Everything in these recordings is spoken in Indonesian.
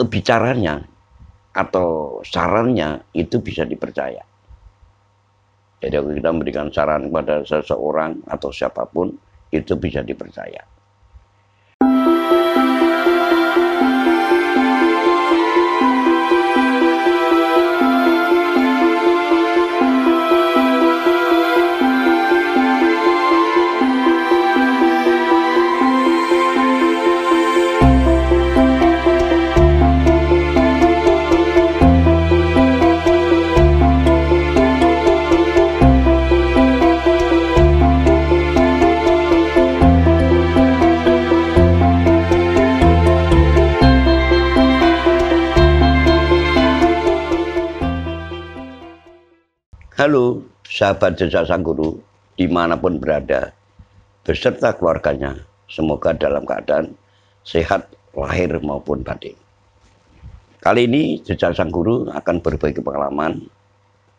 bicaranya atau sarannya itu bisa dipercaya. Jadi kalau kita memberikan saran kepada seseorang atau siapapun, itu bisa dipercaya. Halo, sahabat Jejak Sang Guru, dimanapun berada, beserta keluarganya, semoga dalam keadaan sehat lahir maupun batin. Kali ini Jejak Sang Guru akan berbagi pengalaman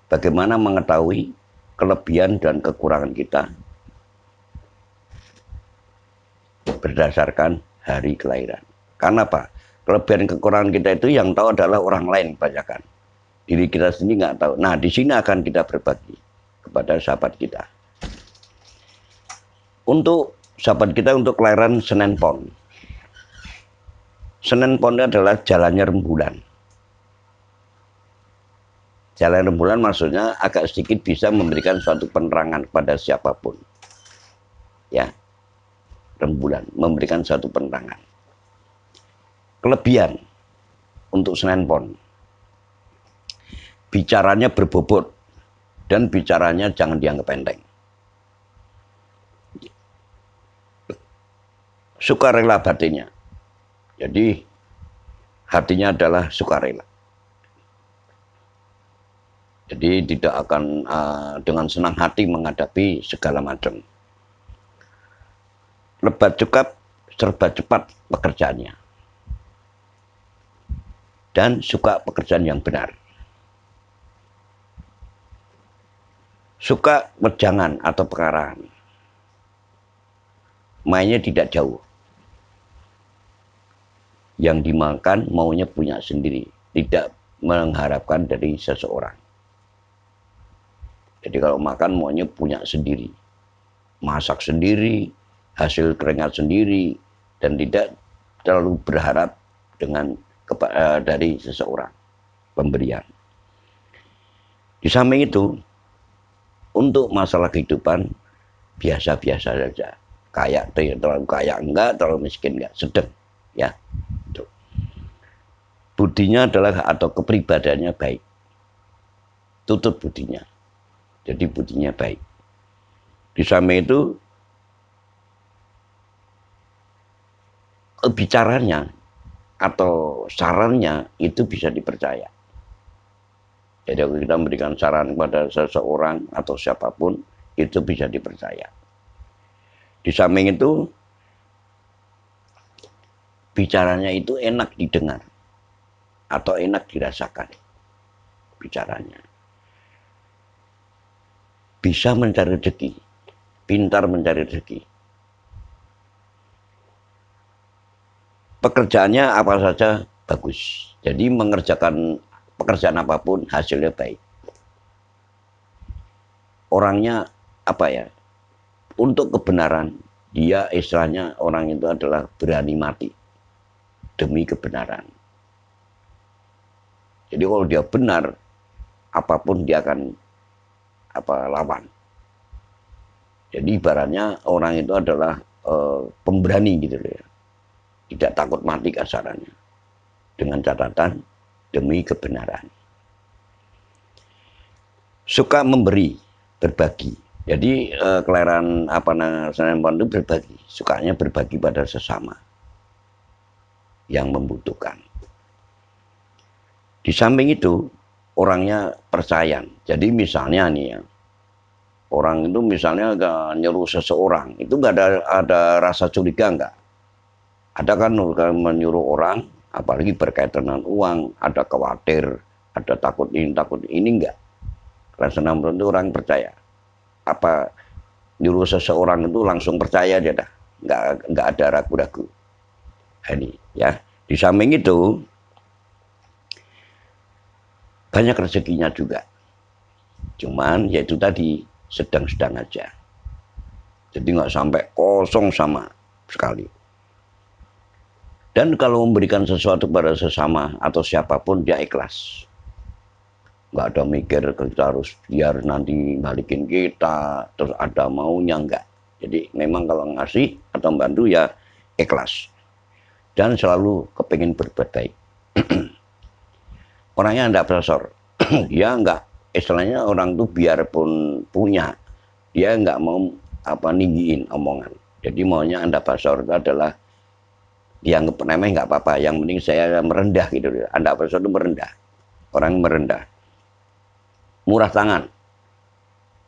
bagaimana mengetahui kelebihan dan kekurangan kita berdasarkan hari kelahiran. Karena apa? Kelebihan kekurangan kita itu yang tahu adalah orang lain kebanyakan. Diri kita sendiri nggak tahu. Nah, di sini akan kita berbagi kepada sahabat kita. Untuk sahabat kita untuk kelahiran Senin Pon. Senin Pon adalah jalannya rembulan. Jalan rembulan maksudnya agak sedikit bisa memberikan suatu penerangan kepada siapapun. Ya, rembulan memberikan suatu penerangan. Kelebihan untuk Senin Pon. Bicaranya berbobot dan bicaranya jangan dianggap enteng. Sukarela batinnya. Jadi hatinya adalah sukarela. Jadi tidak akan dengan senang hati menghadapi segala macam. Lebat cekap, serba cepat pekerjaannya. Dan suka pekerjaan yang benar. Suka wejangan atau pekarahan. Mainnya tidak jauh. Yang dimakan maunya punya sendiri. Tidak mengharapkan dari seseorang. Jadi kalau makan maunya punya sendiri. Masak sendiri, hasil keringat sendiri. Dan tidak terlalu berharap dengan dari seseorang. Pemberian. Di samping itu, untuk masalah kehidupan biasa-biasa saja. Kaya, terlalu kaya enggak, terlalu miskin enggak, sedang. Ya. Budinya adalah atau kepribadiannya baik. Tutut budinya. Jadi budinya baik. Di samping itu bicaranya atau sarannya itu bisa dipercaya. Jadi kalau kita memberikan saran kepada seseorang atau siapapun, itu bisa dipercaya. Di samping itu, bicaranya itu enak didengar. Atau enak dirasakan. Bicaranya. Bisa mencari rezeki. Pintar mencari rezeki. Pekerjaannya apa saja bagus. Jadi mengerjakan pekerjaan apapun hasilnya baik. Orangnya apa ya? Untuk kebenaran, dia istilahnya orang itu adalah berani mati demi kebenaran. Jadi kalau dia benar, apapun dia akan lawan. Jadi ibaratnya orang itu adalah pemberani gitu ya. Tidak takut mati kasarannya. Dengan catatan demi kebenaran. Suka memberi, berbagi. Jadi kelahiran Senin Pon itu berbagi. Sukanya berbagi pada sesama yang membutuhkan. Di samping itu orangnya percaya. Jadi misalnya nih ya, orang itu misalnya nyuruh seseorang, itu nggak ada rasa curiga nggak? Ada kan menyuruh orang, apalagi berkaitan dengan uang, ada khawatir, ada takut ini enggak. Karena Senin Pon itu orang percaya. Apa nyuruh seseorang itu langsung percaya dia dah, enggak ada ragu-ragu. Ini ya. Di samping itu banyak rezekinya juga. Cuman yaitu tadi sedang-sedang aja. Jadi nggak sampai kosong sama sekali. Dan kalau memberikan sesuatu pada sesama atau siapapun dia ikhlas. Nggak ada mikir kita harus biar nanti balikin kita, terus ada maunya, enggak. Jadi memang kalau ngasih atau bantu ya ikhlas. Dan selalu kepingin berbuat baik. Orangnya enggak prosor. Dia enggak, istilahnya orang tuh biarpun punya, dia enggak mau ninggiin omongan. Jadi maunya Anda pasor itu adalah dianggap remeh enggak apa-apa, yang penting saya merendah gitu. Anda pasor itu merendah. Orang merendah. Murah tangan.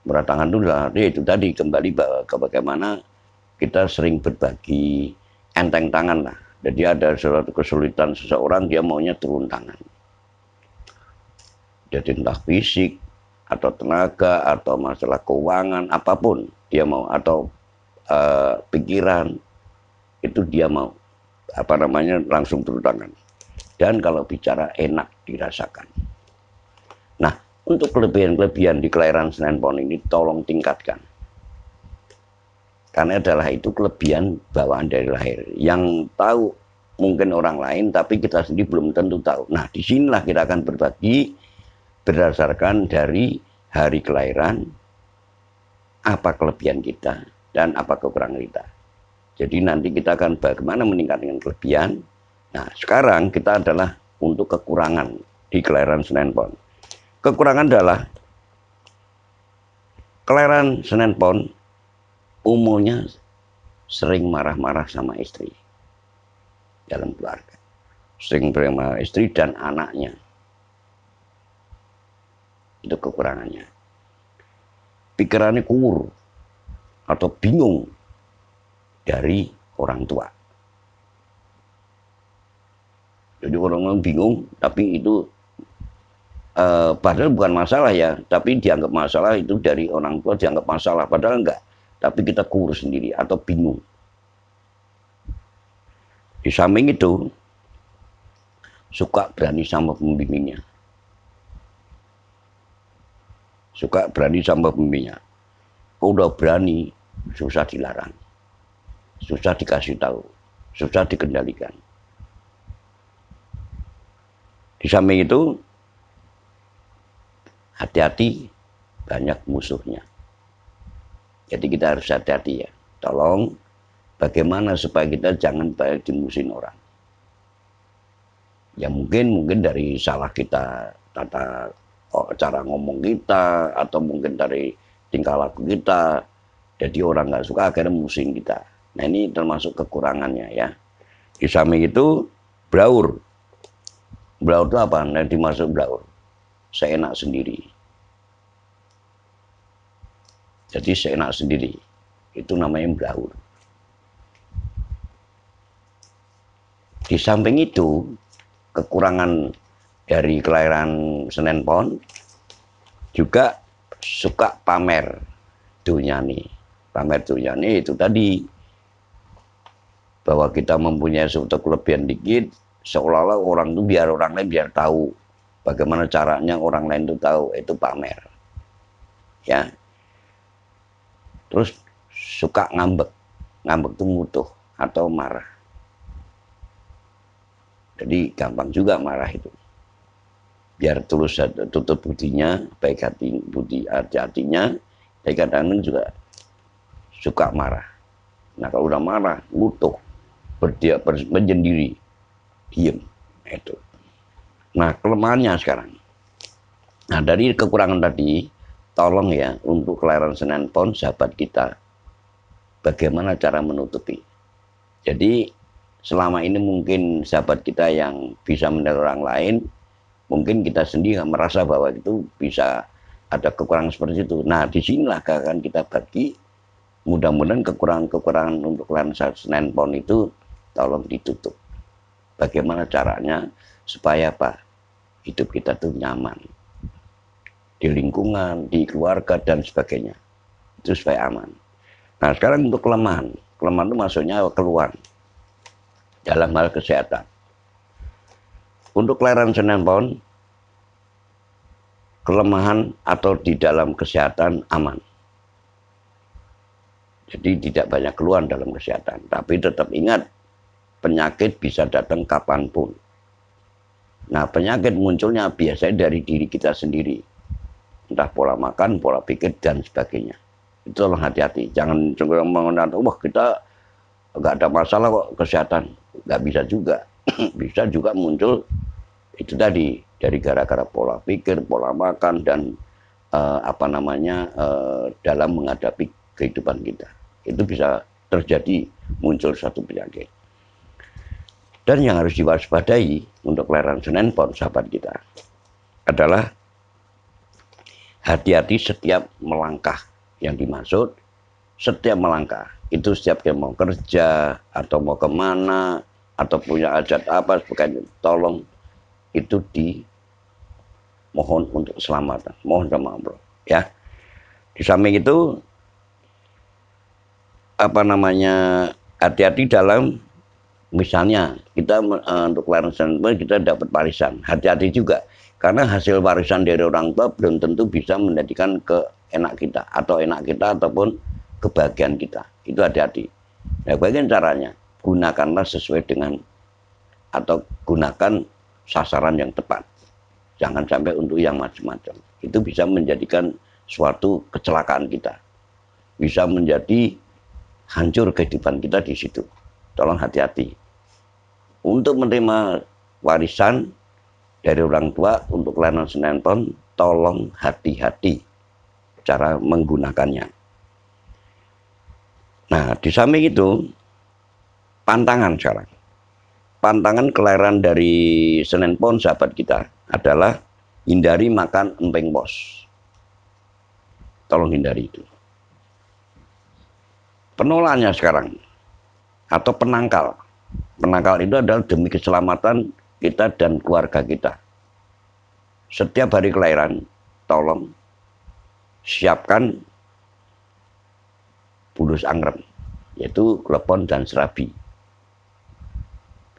Murah tangan itu tadi kembali ke bagaimana kita sering berbagi, enteng tangan lah. Jadi ada suatu kesulitan seseorang, dia maunya turun tangan. Jadi entah fisik, atau tenaga, atau masalah keuangan, apapun dia mau, atau pikiran, itu dia mau, langsung turun tangan. Dan kalau bicara enak dirasakan. Nah, untuk kelebihan-kelebihan di kelahiran Senen Pon ini tolong tingkatkan. Karena adalah itu kelebihan bawaan dari lahir. Yang tahu mungkin orang lain, tapi kita sendiri belum tentu tahu. Nah, disinilah kita akan berbagi berdasarkan dari hari kelahiran, apa kelebihan kita dan apa kekurangan kita. Jadi nanti kita akan bagaimana meningkatkan kelebihan. Nah, sekarang kita adalah untuk kekurangan di kelahiran Senen Pon. Kekurangan adalah kelahiran Senen Pon umumnya sering marah-marah sama istri dalam keluarga. Sering marah istri dan anaknya. Itu kekurangannya. Pikirannya kur atau bingung dari orang tua. Jadi orang bingung, tapi itu padahal bukan masalah ya, tapi dianggap masalah itu dari orang tua, dianggap masalah, padahal enggak. Tapi kita kurus sendiri atau bingung. Di samping itu, suka berani sama pembimbingnya. Suka berani sama pembimbingnya. Kau udah berani, susah dilarang. Susah dikasih tahu. Susah dikendalikan. Di samping itu, hati-hati banyak musuhnya. Jadi kita harus hati-hati ya. Tolong bagaimana supaya kita jangan banyak dimusuhin orang. Ya mungkin dari salah kita, cara ngomong kita, atau mungkin dari tingkah laku kita. Jadi orang nggak suka akhirnya musuhin kita. Nah ini termasuk kekurangannya ya. Di samping itu braur. Braur itu apa? Nah dimaksud braur. Seenak sendiri. Jadi seenak sendiri. Itu namanya braur. Di samping itu, kekurangan dari kelahiran Senen Pon juga suka pamer dunyani. Pamer dunyani itu tadi bahwa kita mempunyai suatu kelebihan dikit, seolah-olah orang itu biar orang lain biar tahu bagaimana caranya orang lain itu tahu, itu pamer. Ya. Terus suka ngambek. Ngambek itu mutuh atau marah. Jadi gampang juga marah itu. Biar tulus tutup budinya, baik hatinya, baik kadang juga suka marah. Nah kalau udah marah, mutuh, menyendiri, diem, itu. Nah kelemahannya sekarang. Nah dari kekurangan tadi, tolong ya untuk kelahiran Senen Pon sahabat kita, bagaimana cara menutupi. Jadi selama ini mungkin sahabat kita yang bisa menilai orang lain, mungkin kita sendiri merasa bahwa itu bisa ada kekurangan seperti itu. Nah disinilah akan kita bagi, mudah-mudahan kekurangan untuk kelahiran Senen Pon itu tolong ditutup. Bagaimana caranya supaya apa? Hidup kita tuh nyaman. Di lingkungan, di keluarga, dan sebagainya. Itu supaya aman. Nah sekarang untuk kelemahan. Kelemahan itu maksudnya keluhan. Dalam hal kesehatan. Untuk kelahiran Senen Pon, kelemahan atau di dalam kesehatan aman. Jadi tidak banyak keluhan dalam kesehatan. Tapi tetap ingat, penyakit bisa datang kapanpun. Nah, penyakit munculnya biasanya dari diri kita sendiri. Entah pola makan, pola pikir, dan sebagainya. Itu tolong hati-hati. Jangan mengatakan, wah kita nggak ada masalah kok kesehatan. Nggak bisa juga. Bisa juga muncul itu tadi dari gara-gara pola pikir, pola makan, dan dalam menghadapi kehidupan kita. Itu bisa terjadi muncul satu penyakit. Dan yang harus diwaspadai untuk kelahiran Senin Pon, sahabat kita, adalah hati-hati setiap melangkah. Yang dimaksud setiap melangkah itu setiap kita mau kerja atau mau kemana atau punya hajat apa sebagainya, tolong itu dimohon untuk keselamatan, mohon sama Allah ya. Di samping itu hati-hati dalam misalnya kita untuk warisan kita dapat warisan, hati-hati juga karena hasil warisan dari orang tua belum tentu bisa menjadikan enak kita ataupun kebahagiaan kita. Itu hati-hati. Nah, bagaimana caranya? Gunakanlah sesuai dengan atau gunakan sasaran yang tepat. Jangan sampai untuk yang macam-macam. Itu bisa menjadikan suatu kecelakaan kita. Bisa menjadi hancur kehidupan kita di situ. Tolong hati-hati. Untuk menerima warisan dari orang tua untuk kelahiran Senin Pon, tolong hati-hati cara menggunakannya. Nah, di samping itu, pantangan sekarang. Pantangan kelahiran dari Senin Pon, sahabat kita, adalah hindari makan emping pos. Tolong hindari itu. Penolaannya sekarang, atau penangkal. Penangkal itu adalah demi keselamatan kita dan keluarga kita. Setiap hari kelahiran, tolong siapkan bulus angrem, yaitu klepon dan serabi.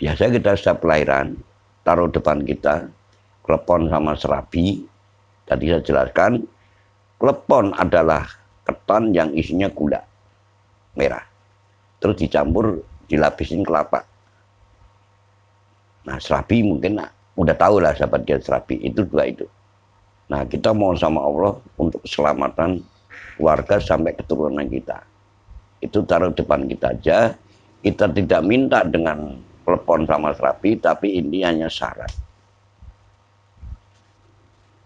Biasa kita setiap kelahiran, taruh depan kita, klepon sama serabi. Tadi saya jelaskan, klepon adalah ketan yang isinya gula merah. Terus dicampur, dilapisin kelapa. Nah, serabi mungkin udah tahu lah sahabat dia serabi, itu dua itu. Nah, kita mohon sama Allah untuk keselamatan keluarga sampai keturunan kita. Itu taruh depan kita aja. Kita tidak minta dengan telepon sama serabi, tapi ini hanya syarat.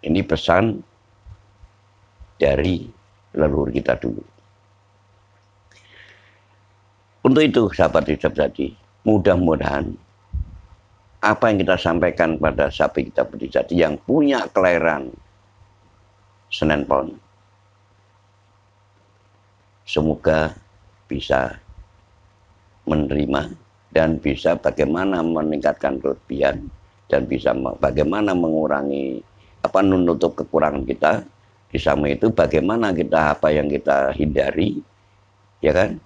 Ini pesan dari leluhur kita dulu. Untuk itu, sahabat tadi, mudah-mudahan apa yang kita sampaikan pada sahabat kita Buddhisati yang punya kelahiran Senin Pon, semoga bisa menerima dan bisa bagaimana meningkatkan kelebihan dan bisa bagaimana mengurangi menutup kekurangan kita. Di samping itu bagaimana kita apa yang kita hindari, ya kan?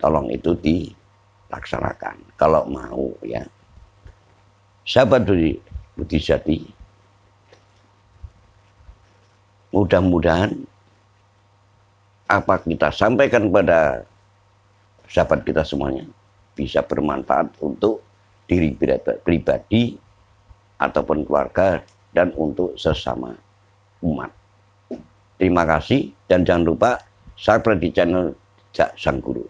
Tolong itu dilaksanakan kalau mau ya. Sahabat Buddhisati, mudah-mudahan apa kita sampaikan kepada sahabat kita semuanya bisa bermanfaat untuk diri pribadi ataupun keluarga dan untuk sesama umat. Terima kasih dan jangan lupa subscribe di channel Jak Sang Guru.